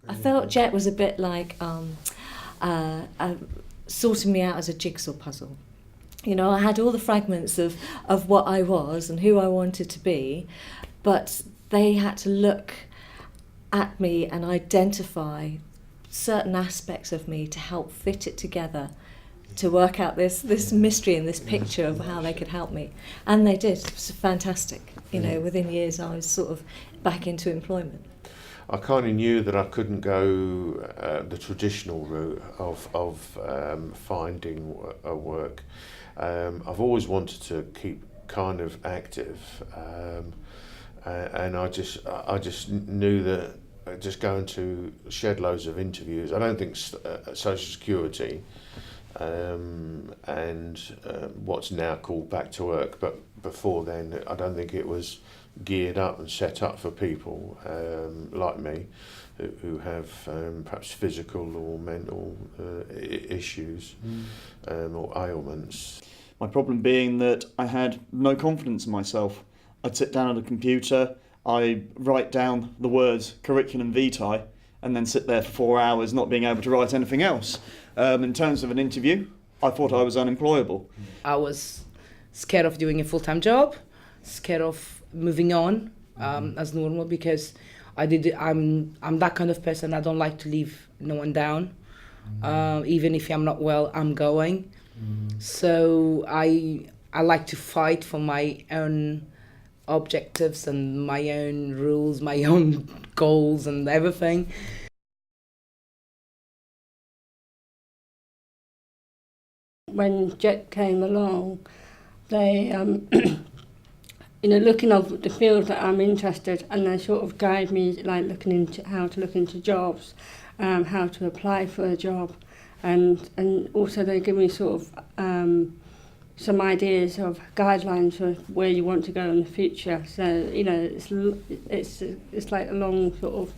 I felt Jet was a bit like sorting me out as a jigsaw puzzle. You know, I had all the fragments of what I was and who I wanted to be, but they had to look at me and identify certain aspects of me to help fit it together, to work out this mystery and this picture of how they could help me. And they did. It was fantastic. You know, within years I was sort of back into employment. I kind of knew that I couldn't go the traditional route of finding a work. I've always wanted to keep kind of active, and I just knew that just going to shed loads of interviews. I don't think Social Security and what's now called Back to Work, but before then I don't think it was geared up and set up for people like me who have perhaps physical or mental issues or ailments. My problem being that I had no confidence in myself. I'd sit down at a computer, I'd write down the words curriculum vitae, and then sit there for 4 hours not being able to write anything else. In terms of an interview, I thought I was unemployable. I was scared of doing a full-time job, scared of moving on as normal, because I'm that kind of person. I don't like to leave no one down. Even if I'm not well, I'm going. So I like to fight for my own objectives and my own rules, my own goals and everything. When Jet came along, they looking at the field that I'm interested, and they sort of guide me, like looking into how to look into jobs, how to apply for a job, and also they give me sort of some ideas of guidelines for where you want to go in the future. So it's like a long sort of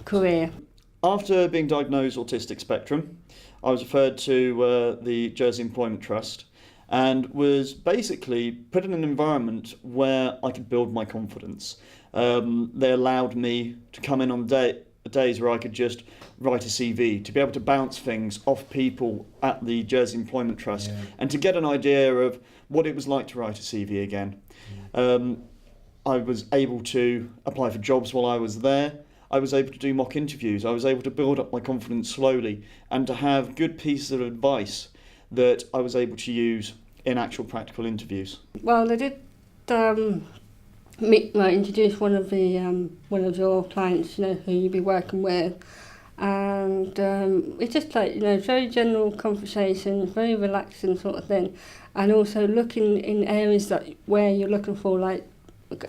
career. After being diagnosed autistic spectrum, I was referred to the Jersey Employment Trust and was basically put in an environment where I could build my confidence. They allowed me to come in on days where I could just write a CV, to be able to bounce things off people at the Jersey Employment Trust, and to get an idea of what it was like to write a CV again. I was able to apply for jobs while I was there. I was able to do mock interviews. I was able to build up my confidence slowly and to have good pieces of advice that I was able to use in actual practical interviews. Well, they did introduce one of your clients, who you'll be working with, and it's just like very general conversation, very relaxing sort of thing, and also looking in areas where you're looking for, like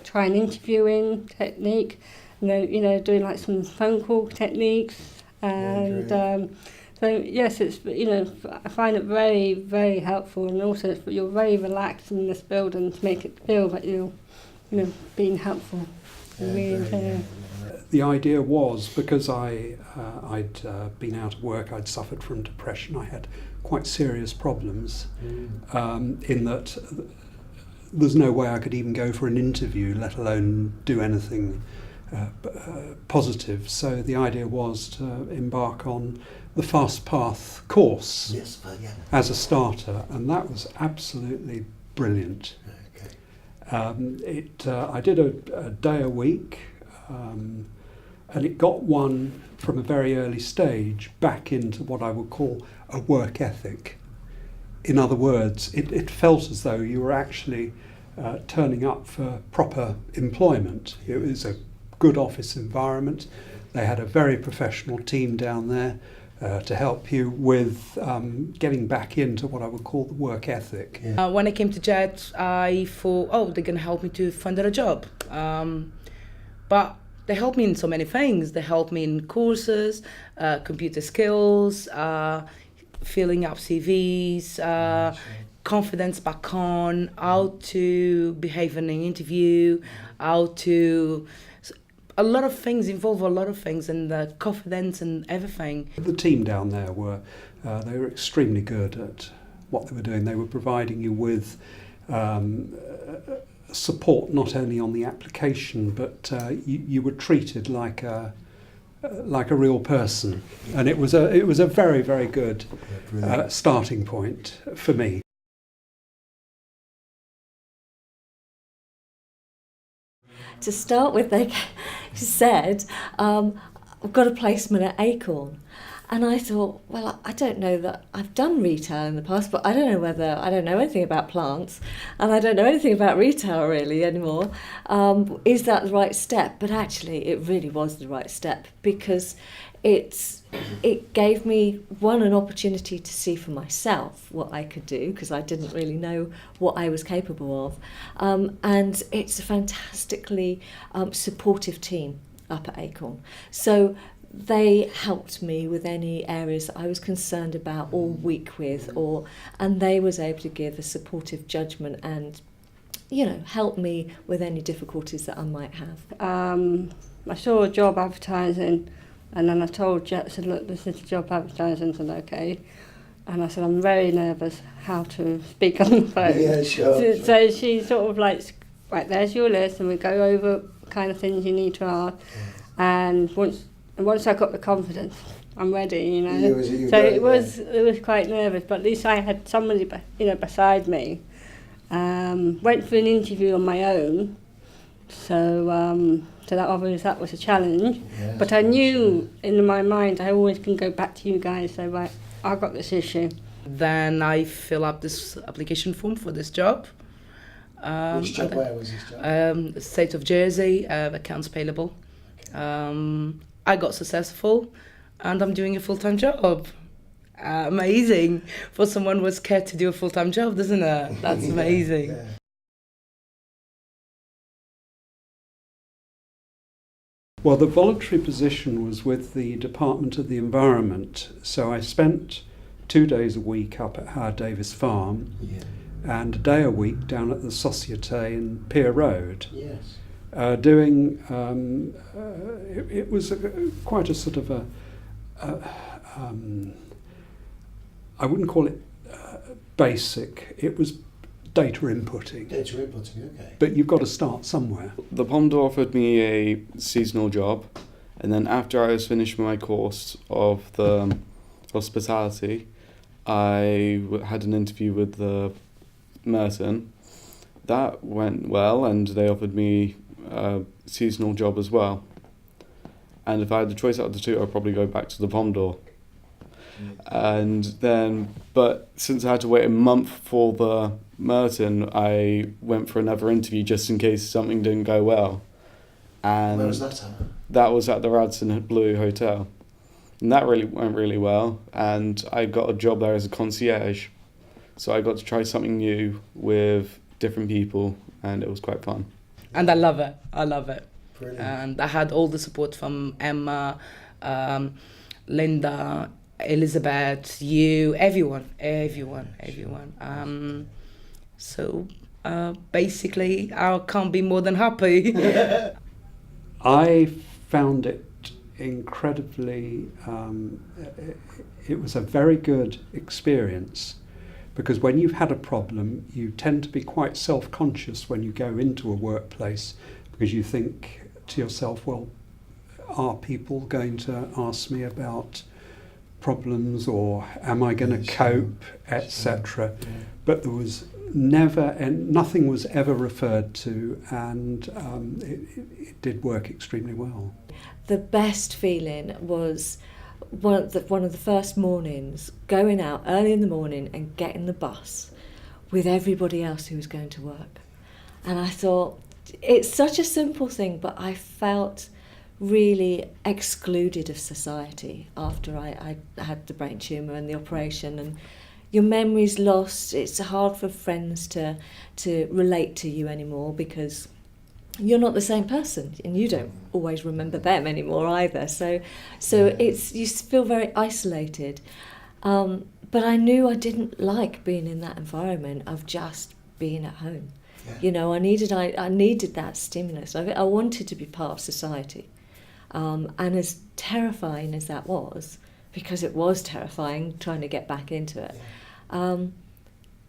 try an interviewing technique, doing like some phone call techniques, and so yes, it's I find it very, very helpful, and also you're very relaxed in this building to make it feel that you're being helpful. The idea was, because I'd been out of work, I'd suffered from depression, I had quite serious problems, in that there's no way I could even go for an interview, let alone do anything positive. So the idea was to embark on the Fast Path course as a starter, and that was absolutely brilliant. I did a day a week, and it got one from a very early stage back into what I would call a work ethic. In other words, it felt as though you were actually turning up for proper employment. It was a good office environment. They had a very professional team down there to help you with getting back into what I would call the work ethic. When I came to Jet, I thought, they're going to help me to find a job. But they helped me in so many things. They helped me in courses, computer skills, filling up CVs, confidence back on, how to behave in an interview, a lot of things involve a lot of things, and the confidence and everything. The team down there were extremely good at what they were doing. They were providing you with support not only on the application, but you were treated like a like a real person, and it was a very, very good starting point for me. To start with, they said, I've got a placement at Acorn. And I thought, well, I don't know that I've done retail in the past, but I don't know anything about plants, and I don't know anything about retail really anymore. Is that the right step? But actually, it really was the right step, because it gave me, one, an opportunity to see for myself what I could do, because I didn't really know what I was capable of. And it's a fantastically supportive team up at Acorn. So they helped me with any areas that I was concerned about or weak with, and they was able to give a supportive judgment and, help me with any difficulties that I might have. I saw a job advertising, and then I told Jet, I said, look, this is a job advertising. I said, okay. And I said, I'm very nervous how to speak on the phone. Yeah, sure. So she sort of like, right, there's your list, and we go over kind of things you need to ask. And once I got the confidence, I'm ready, So it was quite nervous, but at least I had somebody, beside me. Went for an interview on my own, so that was a challenge. Yes, but I knew in my mind I always can go back to you guys. So right, I got this issue. Then I fill up this application form for this job. Which job? Where was this job? State of Jersey, accounts payable. I got successful, and I'm doing a full-time job. Amazing for someone who was scared to do a full-time job, doesn't it? That's amazing. Yeah. Well, the voluntary position was with the Department of the Environment, so I spent 2 days a week up at Howard Davis Farm and a day a week down at the Societe in Pier Road. Yes. Doing, it was quite a sort of I wouldn't call it basic, it was data inputting. Data inputting, okay. But you've got to start somewhere. The Pomdor offered me a seasonal job, and then after I was finished my course of the hospitality, I had an interview with the Merton. That went well, and they offered me a seasonal job as well. And if I had the choice out of the two, I'd probably go back to the Pomdor. And then, but since I had to wait a month for the Merton, I went for another interview just in case something didn't go well. And where was that at? That was at the Radisson Blue Hotel. And that really went really well. And I got a job there as a concierge. So I got to try something new with different people, and it was quite fun. And I love it. Brilliant. And I had all the support from Emma, Linda, Elizabeth, you, everyone. So basically, I can't be more than happy. I found it incredibly, it was a very good experience, because when you've had a problem, you tend to be quite self-conscious when you go into a workplace, because you think to yourself, well, are people going to ask me about problems, or am I going to cope, etc. But there was never, and nothing was ever referred to, and it did work extremely well. The best feeling was one of the first mornings, going out early in the morning and getting the bus with everybody else who was going to work. And I thought, it's such a simple thing, but I felt really excluded of society after I had the brain tumour and the operation, and your memory's lost. It's hard for friends to relate to you anymore, because you're not the same person, and you don't always remember them anymore either. So it's, you feel very isolated. But I knew I didn't like being in that environment of just being at home. Yeah. I needed that stimulus. I wanted to be part of society. And as terrifying as that was, because it was terrifying trying to get back into it,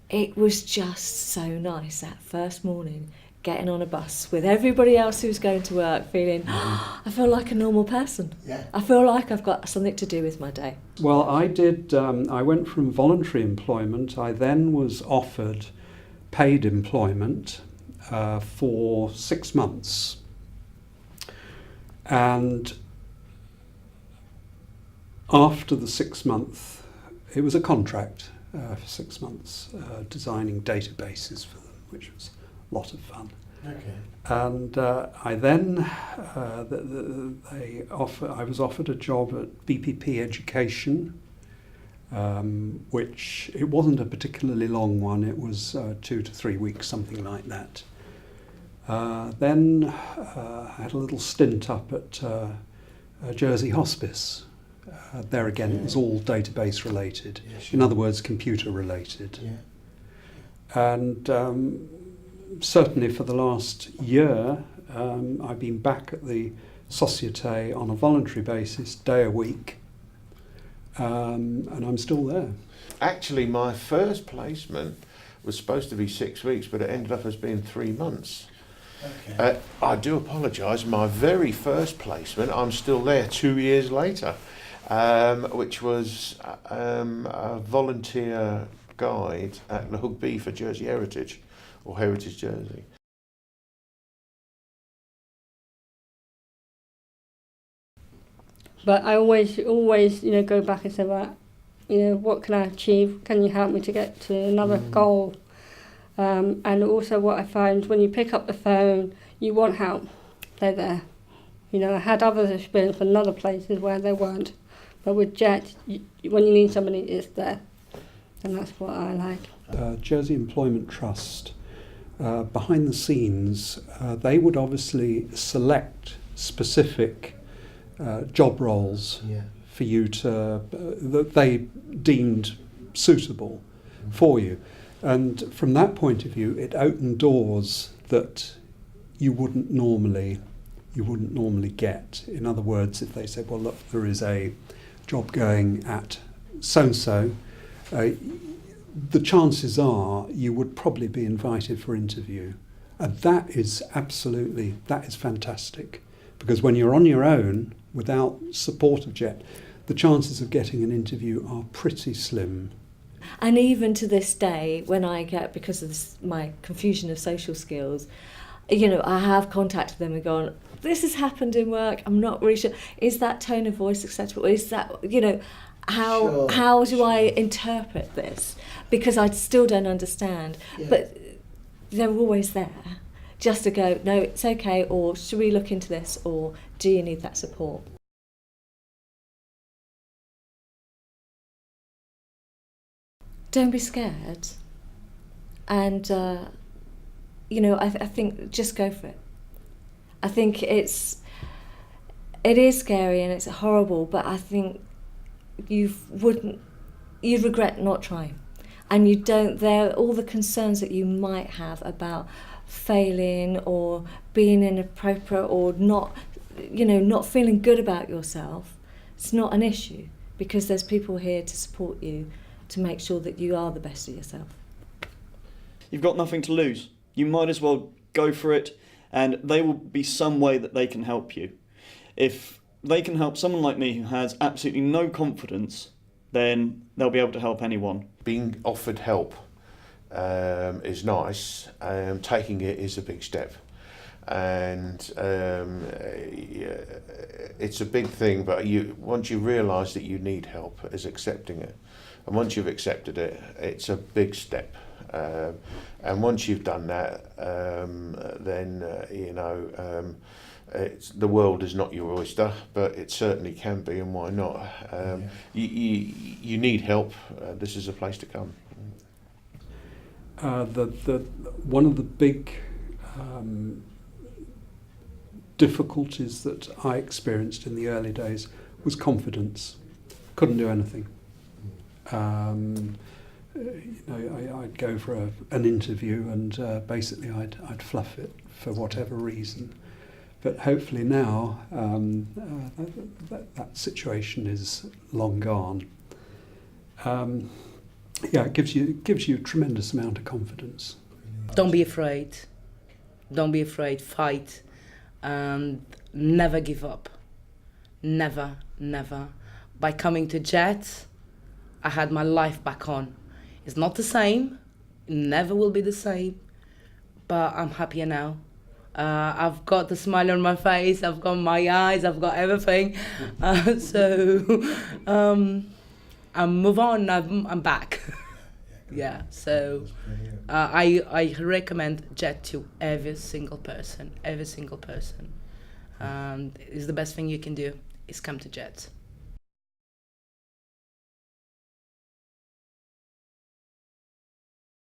it was just so nice that first morning, getting on a bus with everybody else who's going to work, feeling, I feel like a normal person. Yeah. I feel like I've got something to do with my day. Well, I did. I went from voluntary employment. I then was offered paid employment for 6 months, and after the 6 month, it was a contract for 6 months, designing databases for them, which was a lot of fun. Okay. And I then I was offered a job at BPP Education, which it wasn't a particularly long one. It was 2 to 3 weeks, something like that. Then I had a little stint up at Jersey Hospice. There again, it was all database related. Yeah, sure. In other words, computer related. Yeah. And certainly for the last year, I've been back at the Société on a voluntary basis, day a week, and I'm still there. Actually, my first placement was supposed to be 6 weeks, but it ended up as being 3 months. Okay. I do apologise. My very first placement, I'm still there 2 years later, which was a volunteer guide at the Hugby for Jersey Heritage, or Heritage Jersey. But I always, go back and say, right, what can I achieve? Can you help me to get to another goal? And also what I find, when you pick up the phone, you want help, they're there. I had other experience in other places where they weren't. But with Jet, when you need somebody, it's there. And that's what I like. Jersey Employment Trust, behind the scenes, they would obviously select specific job roles Yeah. for you to that they deemed suitable for you, and from that point of view, it opened doors that you wouldn't normally get. In other words, if they said, "Well, look, there is a job going at so-and-so," the chances are you would probably be invited for interview. And that is fantastic, because when you're on your own without support of Jet, the chances of getting an interview are pretty slim. And even to this day, when I get, because of my confusion of social skills, I have contacted them and gone, this has happened in work, I'm not really sure, is that tone of voice acceptable? Is that, how do I interpret this? Because I still don't understand. Yeah. But they're always there, just to go, no, it's okay, or should we look into this, or do you need that support? Don't be scared. And, I think just go for it. I think it is scary and it's horrible, but I think you'd regret not trying. And all the concerns that you might have about failing or being inappropriate or not feeling good about yourself, it's not an issue, because there's people here to support you to make sure that you are the best of yourself. You've got nothing to lose. You might as well go for it, and there will be some way that they can help you. If they can help someone like me who has absolutely no confidence, then they'll be able to help anyone. Being offered help is nice. Taking it is a big step. And it's a big thing, but once you realise that you need help, is accepting it. And once you've accepted it, it's a big step. And once you've done that, then the world is not your oyster, but it certainly can be, and why not? You need help. This is a place to come. One of the big difficulties that I experienced in the early days was confidence. Couldn't do anything. I'd go for an interview and basically I'd fluff it for whatever reason. But hopefully now that situation is long gone. It gives you a tremendous amount of confidence. Don't be afraid. Don't be afraid. Fight, and never give up. Never, never. By coming to Jet, I had my life back on. It's not the same. It never will be the same. But I'm happier now. I've got the smile on my face. I've got my eyes. I've got everything. I move on. I'm back. Yeah. So I recommend Jet to every single person. Every single person. It's the best thing you can do. Is come to Jet.